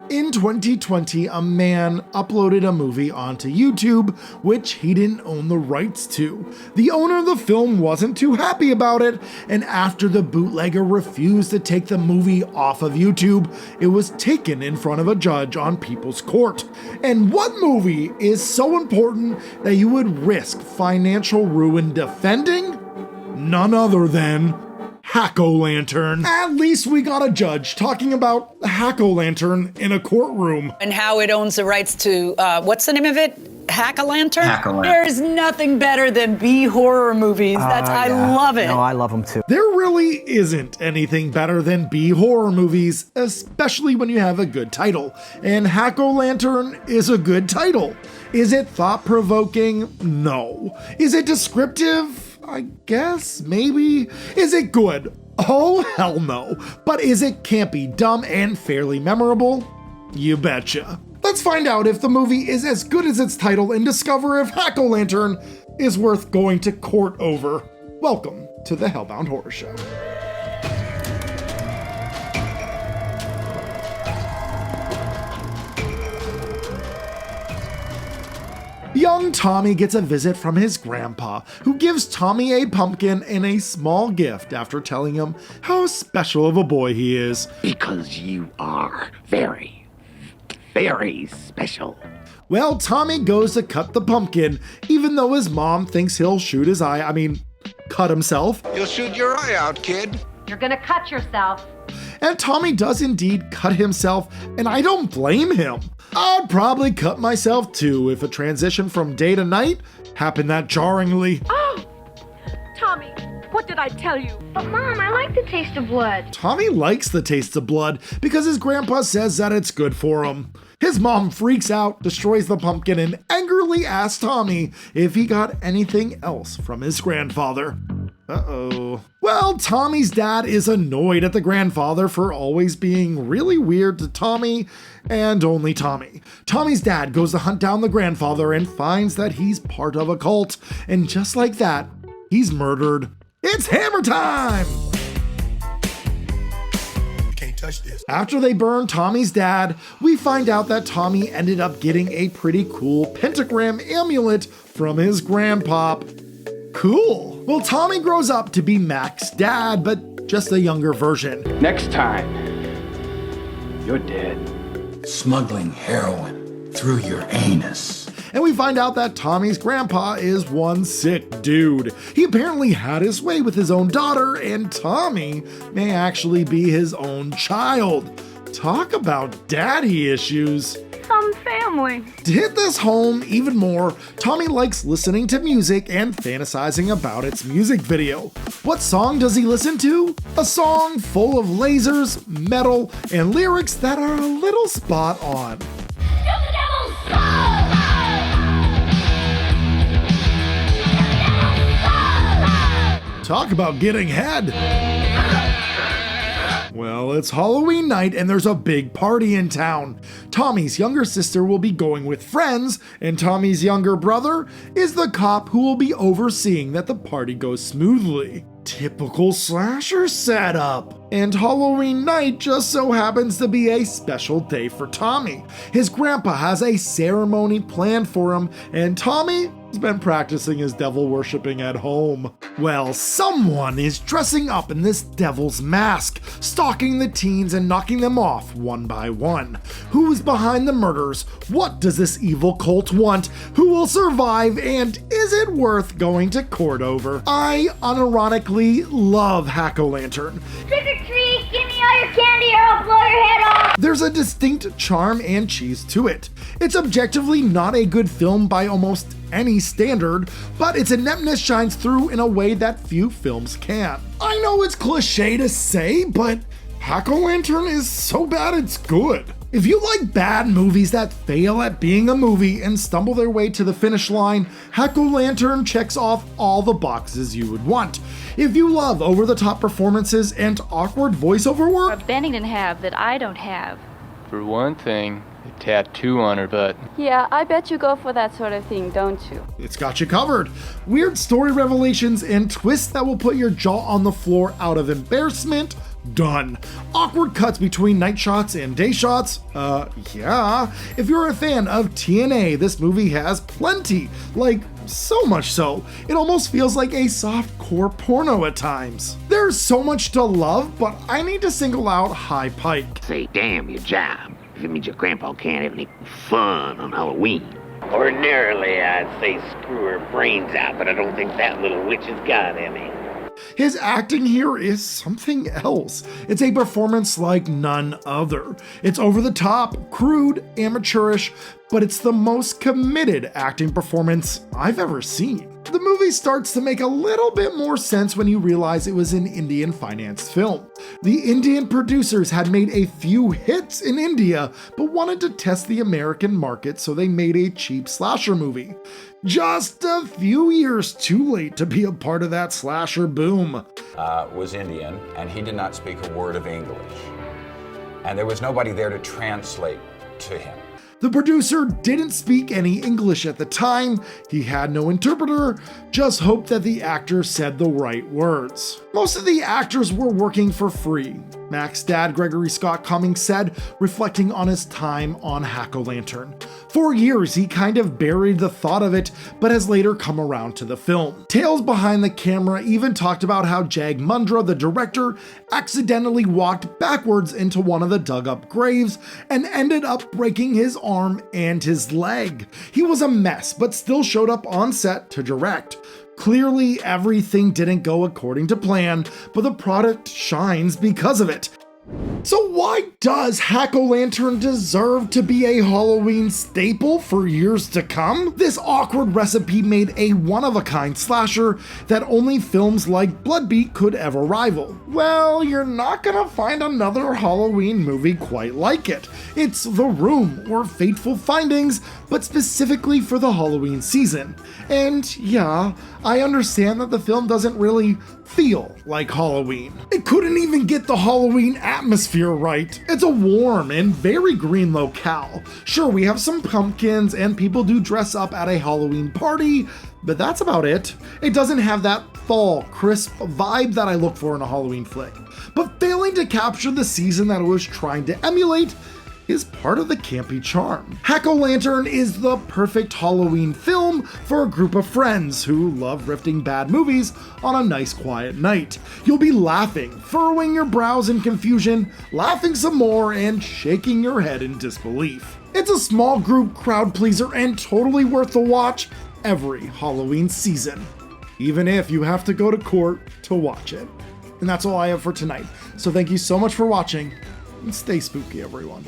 In 2020, a man uploaded a movie onto YouTube, which he didn't own the rights to. The owner of the film wasn't too happy about it, and after the bootlegger refused to take the movie off of YouTube, it was taken in front of a judge on People's Court. And what movie is so important that you would risk financial ruin defending? None other than Hack-O-Lantern. At least we got a judge talking about Hack-O-Lantern in a courtroom. And how it owns the rights to, what's the name of it? Hack-O-Lantern? Hack-O-Lantern. There's nothing better than B-horror movies. I love it. No, I love them too. There really isn't anything better than B-horror movies, especially when you have a good title. And Hack-O-Lantern is a good title. Is it thought-provoking? No. Is it descriptive? I guess, maybe. Is it good? Oh, hell no. But is it campy, dumb, and fairly memorable? You betcha. Let's find out if the movie is as good as its title and discover if Hack-O-Lantern is worth going to court over. Welcome to the HellBound Horror Show. Young Tommy gets a visit from his grandpa, who gives Tommy a pumpkin and a small gift after telling him how special of a boy he is. Because you are very, very special. Well, Tommy goes to cut the pumpkin, even though his mom thinks he'll shoot his cut himself. You'll shoot your eye out, kid. You're gonna cut yourself. And Tommy does indeed cut himself, and I don't blame him. I'd probably cut myself too if a transition from day to night happened that jarringly. Oh! Tommy, what did I tell you? But Mom, I like the taste of blood. Tommy likes the taste of blood because his grandpa says that it's good for him. His mom freaks out, destroys the pumpkin, and angrily asks Tommy if he got anything else from his grandfather. Uh-oh. Well, Tommy's dad is annoyed at the grandfather for always being really weird to Tommy, and only Tommy. Tommy's dad goes to hunt down the grandfather and finds that he's part of a cult, and just like that, he's murdered. It's hammer time! Touch this. After they burn Tommy's dad, we find out that Tommy ended up getting a pretty cool pentagram amulet from his grandpop. Cool. Well, Tommy grows up to be Mac's dad, but just a younger version. Next time, you're dead. Smuggling heroin through your anus. And we find out that Tommy's grandpa is one sick dude. He apparently had his way with his own daughter, and Tommy may actually be his own child. Talk about daddy issues. Some family. To hit this home even more, Tommy likes listening to music and fantasizing about its music video. What song does he listen to? A song full of lasers, metal, and lyrics that are a little spot on. Talk about getting head. Well, it's Halloween night and there's a big party in town. Tommy's younger sister will be going with friends, and Tommy's younger brother is the cop who will be overseeing that the party goes smoothly. Typical slasher setup. And Halloween night just so happens to be a special day for Tommy. His grandpa has a ceremony planned for him, and Tommy has been practicing his devil worshipping at home. Well, someone is dressing up in this devil's mask, stalking the teens and knocking them off one by one. Who is behind the murders? What does this evil cult want? Who will survive? And is it worth going to court over? I unironically love Hack-O-Lantern. Trick or treat, give me all your candy or I'll blow your head off. There's a distinct charm and cheese to it. It's objectively not a good film by almost any standard, but its ineptness shines through in a way that few films can. I know it's cliche to say, but Hack-O-Lantern is so bad it's good. If you like bad movies that fail at being a movie and stumble their way to the finish line, Hack-O-Lantern checks off all the boxes you would want. If you love over-the-top performances and awkward voiceover work, Bennington have that I don't have. For one thing, a tattoo on her butt. Yeah, I bet you go for that sort of thing, don't you? it's got you covered. Weird story revelations and twists that will put your jaw on the floor out of embarrassment, Done. Awkward cuts between night shots and day shots? Yeah. If you're a fan of TNA, this movie has plenty. Like, so much so, it almost feels like a soft-core porno at times. There's so much to love, but I need to single out High Pike. Say, damn your job if it means your grandpa can't have any fun on Halloween. Ordinarily, I'd say screw her brains out, but I don't think that little witch has got any. His acting here is something else. It's a performance like none other. It's over the top, crude, amateurish, but it's the most committed acting performance I've ever seen. The movie starts to make a little bit more sense when you realize it was an Indian financed film. The Indian producers had made a few hits in India, but wanted to test the American market, so they made a cheap slasher movie. Just a few years too late to be a part of that slasher boom. Was Indian, and he did not speak a word of English. And there was nobody there to translate to him. The producer didn't speak any English at the time, he had no interpreter, just hoped that the actor said the right words. Most of the actors were working for free. Mac's dad, Gregory Scott Cummings, said, reflecting on his time on Hack-O-Lantern. For years, he kind of buried the thought of it, but has later come around to the film. Tales behind the camera even talked about how Jag Mundra, the director, accidentally walked backwards into one of the dug-up graves and ended up breaking his arm and his leg. He was a mess, but still showed up on set to direct. Clearly, everything didn't go according to plan, but the product shines because of it. So why does Hack-O-Lantern deserve to be a Halloween staple for years to come? This awkward recipe made a one-of-a-kind slasher that only films like Bloodbeat could ever rival. Well, you're not gonna find another Halloween movie quite like it. It's The Room or Fateful Findings, but specifically for the Halloween season. And yeah, I understand that the film doesn't really feel like Halloween. It couldn't even get the Halloween atmosphere right. It's a warm and very green locale. Sure, we have some pumpkins and people do dress up at a Halloween party, but that's about it. It doesn't have that fall, crisp vibe that I look for in a Halloween flick. But failing to capture the season that it was trying to emulate is part of the campy charm. Hack-O-Lantern is the perfect Halloween film for a group of friends who love riffing bad movies on a nice quiet night. You'll be laughing, furrowing your brows in confusion, laughing some more, and shaking your head in disbelief. It's a small group crowd pleaser and totally worth the watch every Halloween season, even if you have to go to court to watch it. And that's all I have for tonight. So thank you so much for watching, and stay spooky, everyone.